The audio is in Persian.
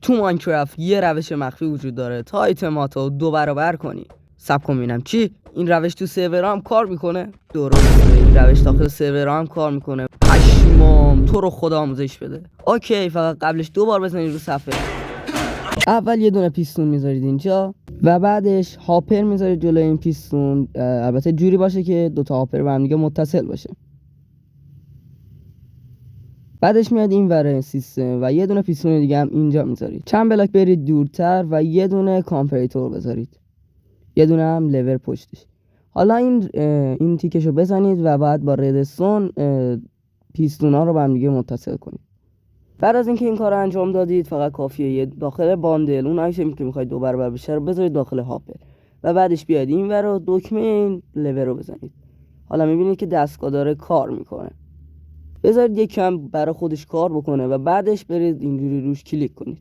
تو ماینکرافت یه روش مخفی وجود داره تا ایتماتو 2 برابر کنی. صبر کن ببینم چی؟ این روش تو سرورها هم کار میکنه؟ درسته، این روش داخل سرورها هم کار میکنه. پشمام، تو رو خدا آموزش بده. اوکی، فقط قبلش 2 بار بزنید رو صفحه. اول یه دونه پیستون میذارید اینجا و بعدش هاپر میذارید جلوی این پیستون. البته جوری باشه که 2 تا هاپر به هم دیگه متصل باشه. بعدش میاد این ور سیستم و یه دونه پیستون دیگه هم اینجا میذارید. چند بلاک برید دورتر و یه دونه کامپریتور بذارید، یه دونه هم لور پشتش. حالا این تیکشو بزنید و بعد با ردستون پیستونا رو به هم دیگه متصل کنید. بعد از اینکه این کار رو انجام دادید فقط کافیه یه داخل باندل اون آیتمی که میخواید 2 برابر بشه رو بذارید داخل هاپر و بعدش بیاید این ور رو دکمه این لور رو بزنید. حالا میبینید که دستگاه داره کار میکنه. بذارید یکم برای خودش کار بکنه و بعدش برید اینجوری روش کلیک کنید.